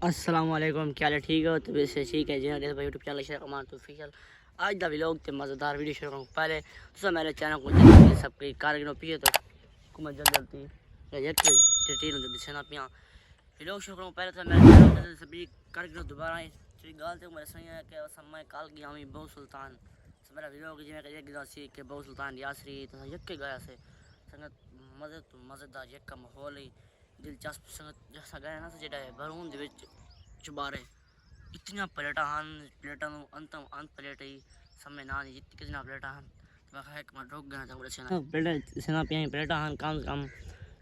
अस्सलाम वालेकुम, क्या हाल है? ठीक है? तो वैसे ठीक है जी। भाई यूट्यूब चैनल शेयर कमान तो ऑफिशियल आज दा व्लॉग ते मज़ेदार वीडियो शुरू करूँ। पहले तो मेरे चैनल को जल्दी सब्सक्राइब कर गिनो पिए तो कुछ जल्दी एक डिटेल जल्दी से ना पिया व्लॉग शुरू करूँ। पहले तो मेरे चैनल को जल्दी सब्सक्राइब कर गिनो। दोबारा तेरी गाल ते मेरे सही है कि समय काल गया मैं बहु सुल्तान मेरा व्लॉग जी मैं एक गिदा सी के बहु सुल्तान यासरी तो यक के गया से संगत मज़ेदार यक का माहौल ही दिलचस्प संगत जैसा गया ना जेड़ा भरून दे विच चुबारे इतना प्लेटा हन प्लेटा अंत अंत प्लेट ही समय ना जितनी कितना प्लेटा हन तो मैं एक मिनट रुक गया था बड़े सेना प्लेटा सेना पे प्लेटा हन काम काम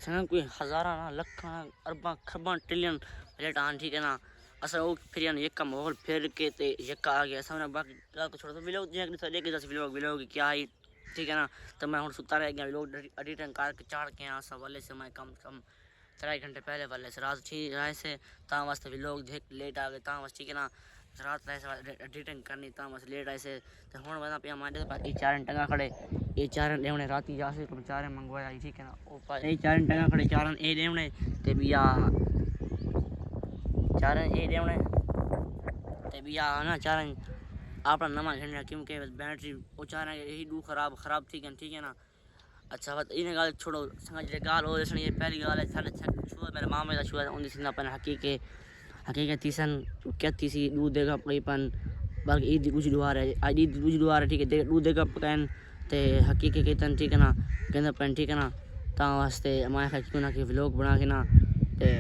सेना कोई हज़ारा ना लखा अरबा खरबा ट्रिलियन प्लेटा हन ठीक है ना असल वो फिर यानी एक का माहौल फिर के ते एक का आ गया सामने बाकी गाल को छोड़ दो व्लॉग देख दस व्लॉग क्या है ठीक है ना। तो मैं हूँ सुता रह गया व्लॉग एडिटिंग करके चाड़ के यहाँ सब वाले से मैं कम कम 3 घंटे पहले वाले से रात ठीक रहे से ता वास्ते भी लोग देख लेट आ गए ता वास्ते ठीक है ना रात रहे एडिटिंग करनी ता वास्ते लेट आए से तो हुन बना पे हमारे पास ये 4 टंगा खड़े ये 4 लेवने राती जा से तो 4 मंगवाया ठीक है ना ओ पास ये 4 टंगा खड़े 4 ए लेवने ते बिया 4 ए लेवने ते बिया ना 4 अपना नवा घंटा क्योंकि बैटरी ओ 4 यही दू खराब ठीक है ना। अच्छा बात इन्हें गाल छोड़ो संग जे गाल हो जैसे ये पहली गाल है साढ़े छुआ मेरे मामे का छुआ उन दिसना अपन हकीके तीसन क्या तीसी दूध देगा पन बाकी ईद कुछ दुआर है आज ईद कुछ दुआर है ठीक है दूध देगा पकन ते हकीके के तन ठीक है ना कहना पन ठीक है ना ता वास्ते हमारे खा क्यों ना कि व्लॉग बना के ना ते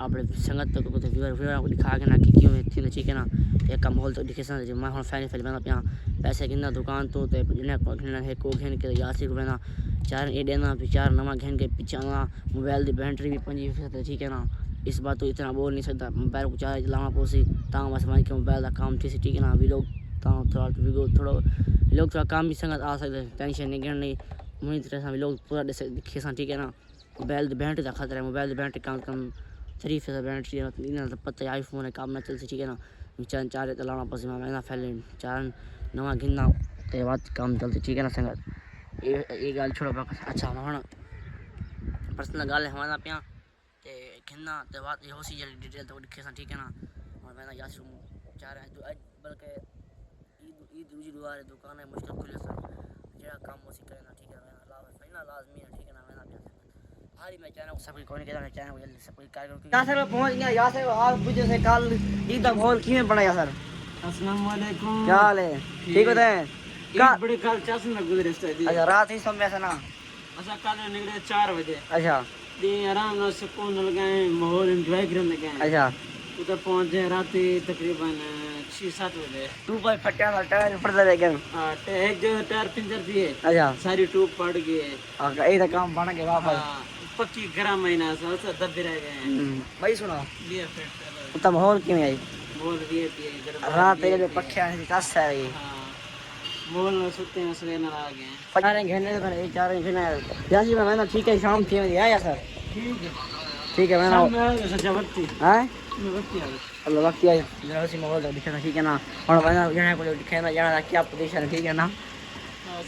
अपने संगत को व्यूअर को दिखा के ना कि क्यों थी ठीक है ना एक का माहौल तो दिखे सन जो मैं फैन बना पिया पैसे गिनना दुकान तो ते इन्हें है को घेन के यासी रुपए ना 4 ए देना फिर 4 नवा घेन के पीछे आना मोबाइल की बैटरी भी 5% ठीक है ना। इस बात तो इतना बोल नहीं सकता मोबाइल को चार्ज लाना पोसी ता बस मैं के मोबाइल का काम थी ठीक है ना। व्लॉग ता थोड़ा व्लॉग थोड़ा काम भी संगत आ सकते टेंशन नहीं गिन नहीं मुझे तरह से व्लॉग पूरा दिखे सन ठीक है ना। मोबाइल की बैटरी का खतरा है मोबाइल की बैटरी कम 3% बैटरी है तो पता है आईफोन है काम ना चल ठीक है ना। 4 चलाना पोसी मैं फैले 4 नवा गिनना ते बात काम चलती ठीक है ना संगत ये गाल छोड़ो बाकी अच्छा हम पर्सनल गाल है हमारा पिया ते गिनना ते बात ये होसी जल्दी डिटेल तो दिखे सन ठीक है ना। और मैं यासरू चाह रहा है तो आज बल्कि ईद दूजी दुआ है दुकान है मुश्किल खुले सर जेड़ा काम होसी करे ना ठीक है ना लाजमी है ठीक है ना। मैं पिया हारी मैं चैनल को सब्सक्राइब करने के लिए चैनल को जल्दी सब्सक्राइब कर दो यार सर पहुंच गया यार सर आप पूछे से कल ईद का माहौल किਵੇਂ बनाया सर। अस्सलाम वालेकुम क्या हाल है ठीक होते हैं का बड़े कल चस न गुजरे से अच्छा रात ही समय से ना अच्छा कल निकले 4 बजे अच्छा दी आराम से सुकून लगाए माहौल एंजॉय करने लगे अच्छा उधर पहुंचे राती तकरीबन 6-7 बजे टू पर फटिया था टायर पड़ता लेकिन एक जो टायर पंचर दिए अच्छा सारी ट्यूब पड़ गई ये तो काम बन गया वापस पक्की गर्म महीना से दबे रह गए भाई सुनो लिए फिर उतना माहौल क्यों आई बोल दिए रात तेरे पक्के आने से कस है ये बोल सुते हैं सवेरे ना आ गए चार घंटे तो करे 4 घंटे यासी मैं ना ठीक है शाम थी आया सर ठीक है मैं ना सजावटी हैं मैं वक्ती आ अल्लाह वक्त आया जरा सी माहौल तो दिखना ठीक है ना। और मैं जाने को दिखाना जाना क्या पोजीशन है ठीक है ना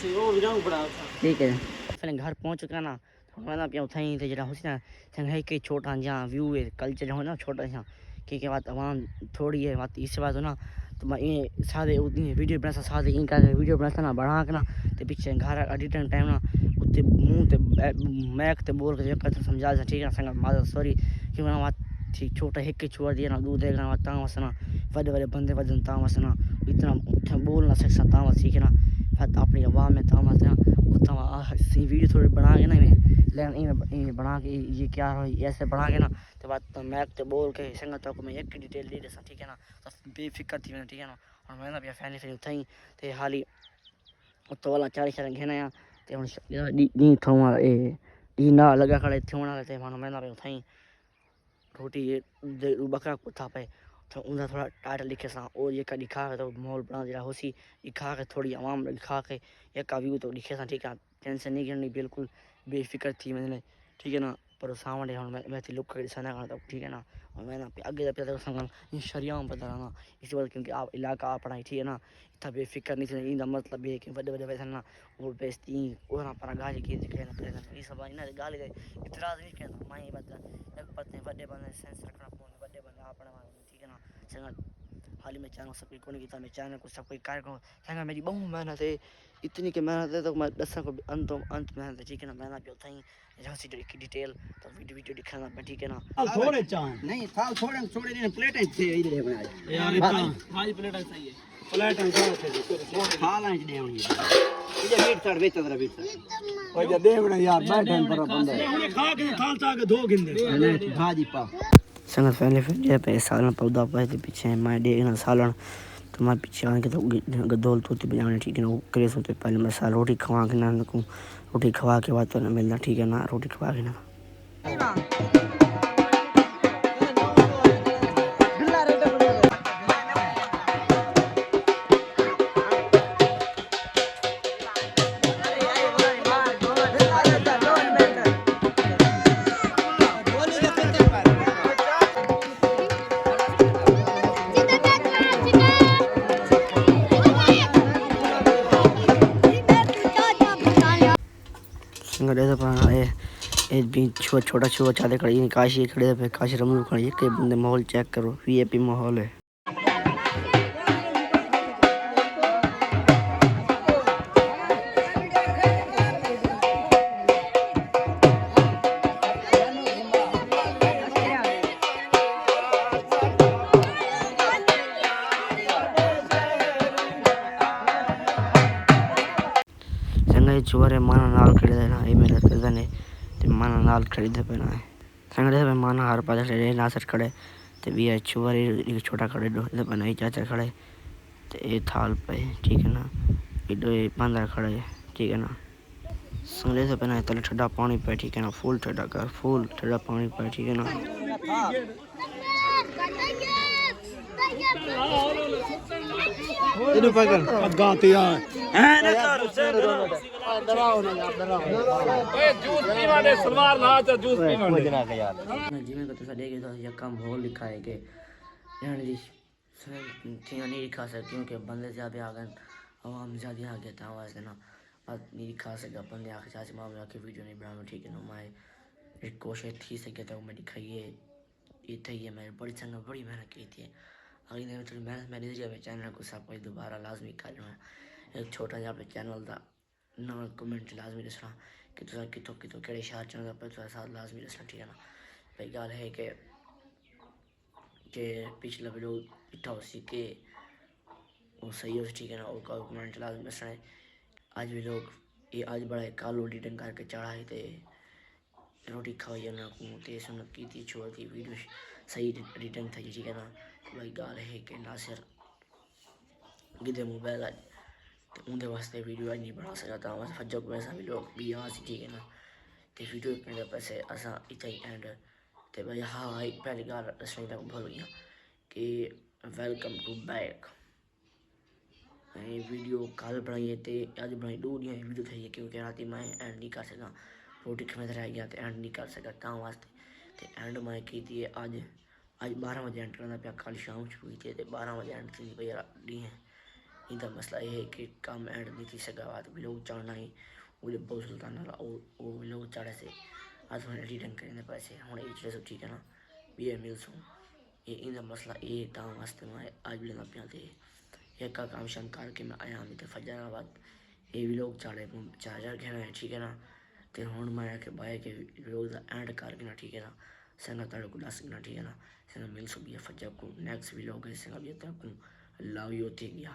से वो विरांग बड़ा था ठीक है फिर घर पहुंच चुका ना मैं ना पिया उठाई थे जरा होसी ना संग है कि छोटा जहाँ व्यू है कल्चर हो ना छोटा सा की बात आवाम थोड़ी है बात इस बात हो ना तो मैं ये सादे उतनी वीडियो बना सादे इनका वीडियो बना ना बढ़ा के ना तो पीछे घर एडिटिंग टाइम ना उत्ते मुंह ते मैक ते बोल के जब समझा ठीक है संग मादा सॉरी क्यों ना बात ठीक छोटा हिक छोड़ दिया ना दूध देगा ना ता वसना बड़े बंदे वजन ता वसना इतना उठा बोल ना सकता ता वस ठीक है ना फत अपनी आवाम में ता वसना उतना सी वीडियो थोड़ी बना के ना लेकिन इन बना के ये क्या हो ऐसे बना के ना तो बात मैक ते बोल के संगत को मैं एक डिटेल ले दसा ठीक है ना तो बेफिक्र थी मैं ठीक है ना। और मैं ना भी फैन फिर उठाई ते हाली तो वाला 4 घेना या ते हुन नी थवा ए डी ना लगा खड़े थोना ते मानो मैं ना भी उठाई रोटी ये बकरा कुत्ता पे तो उनका थोड़ा टाइटल लिखे सा और ये का दिखा के तो माहौल बना जरा होसी दिखा के थोड़ी आवाम दिखा के एक का व्यू तो लिखे सा ठीक है टेंशन नहीं करनी बिल्कुल बेफिक्र थी मैंने ठीक है ना। पर सामने मैं थी लुक कर सना तो ठीक है ना और मैं ना आगे पे संग शरियाम पता रहना इसी वजह क्योंकि आप इलाका अपना ही ठीक है ना इतना बेफिक्र नहीं थी इंदा मतलब ये कि बड़े बड़े वैसे ना वो बेस्ती और ना पर गाली की दिखे ना प्रेजेंट ये सब ना गाली दे इतराज नहीं कहना माई बता एक पत्ते बड़े बंदे सेंस रखना फोन बड़े बंदे अपना ठीक है ना संग हाल ही में चैनल सब कोई नहीं मैं चैनल को सब कोई कार्य को संग मेरी बहुत मेहनत है इतनी कि मेहनत है तो मैं दसा को अंत मेहनत है ठीक है ना मेहनत भी होता ही जहाँ की डिटेल तो वीडियो दिखाना मैं ठीक है ना थोड़े चांद नहीं थाल थोड़े थोड़े दिन प्लेट थे इधर बनाए यार भाई प्लेट सही है प्लेट थाल आज दे होनी इधर मीट सर बेच तरह बीट ओ जा देवना यार बैठन पर बंदा उन्हें खा के थाल चा के धो गिंदे नहीं भाजी पा संगत फैमिली फिर जे पे सालन पौधा पे पीछे मैं देखना सालन तो मैं पीछे आके तो गदौल तो बजाने ठीक है ना वो क्रेज होते पहले मैं साल रोटी खवा के ना को रोटी खवा के बाद तो ना मिलना ठीक है ना रोटी खवा के ना छोटा छोटा चाले खड़ी काशी खड़े पे काशी रमू खड़ी के बंदे माहौल चेक करो वीआईपी माहौल है चुवारे माना नाल खरीदे ना ये मेरे कज़न ने ते माना नाल खरीदे पे ना संगड़े पे माना हर पास खड़े नासर खड़े ते भी चुवारे एक छोटा खड़े दो इधर पे नहीं चाचा खड़े ते ये थाल पे ठीक है ना ये दो बंदा खड़े ठीक है ना संगड़े से पे ना तले ठंडा पानी पे ठीक है ना फुल ठंडा कर फुल ठंडा पानी पे ठीक है ना इधर पकड़ गाते यार हैं ना डराओ ना यार डराओ ओए जूस पीवा दे सलवार ला तो जूस पीवा दे यार जिमें को तो देखे तो ये काम हो लिखा है कि यानी जी ठीक नहीं लिखा सकते क्योंकि बंदे ज़्यादा आ गए आवाम ज़्यादा आ गया था आवाज़ देना बात नहीं दिखा सका बंदे आके चाचे मामले आके वीडियो नहीं बनाना ठीक है ना मैं कोशिश थी सके तो मैं दिखाइए ये थी है मैं बड़ी संग बड़ी मेहनत की थी अगली दिन थोड़ी मेहनत मैंने जब चैनल को सब कोई दोबारा लाजमी करना है एक छोटा जहाँ पे चैनल था ना कमेंट लाजमी दसना कि तुसा कितों कितों केड़े शहर चैनल पर तुसा साथ लाजमी दसना ठीक है ना भाई गल है कि पिछला वीडियो इतना हो सी के वो सही हो ठीक है ना और कमेंट लाजमी दसना है आज भी लोग ये आज बड़ा कालो एडिटिंग करके चढ़ाए थे रोटी खाई ना को सुन की थी छोड़ थी वीडियो सही एडिटिंग था ठीक है ना भाई गाल है कि नासिर गिदे मोबाइल आज तो उनके वास्ते वीडियो आज नहीं बना सकता वैसे फज्जो को ऐसा भी लोग भी यहाँ से ठीक है ना तो वीडियो मेरे पैसे असा इतना ही एंड तो भाई हाँ एक पहली गाल रसनी तक भूल गया कि वेलकम टू बैक वीडियो कल बनाई थे अज बनाई दो दिन वीडियो थी क्योंकि रात मैं एंड नहीं कर सका रोटी खाने रह गया तो एंड नहीं कर सका ता वास्ते तो एंड मैं की थी अज 12 बजे एंड करना पाया कल शाम शुरू हुई थी 12 बजे एंड थी भाई डी है इनका मसला ये है कि काम एंड नहीं थी सका बात भी लोग चढ़ना ही वो बहुत सुल्तान वो लोग चढ़े से आज मैंने एडिटिंग करने पैसे हूँ ये चीज़ सब ठीक है ना भी मिल्स हूँ ये इनका मसला ये ता वास्ते मैं आज भी लेना पाया थे एक का काम शाम करके मैं आया हमें तो फजराबाद ये भी लोग चढ़े चार्जर घेना है ठीक है ना तो हूँ मैं आके बाय के लोग एंड करके ना ठीक है ना संगा तारे को दस ना ठीक है ना संगा मिल सो भी फजर को नेक्स्ट भी लोग संगा भी तक लव यू थी गया।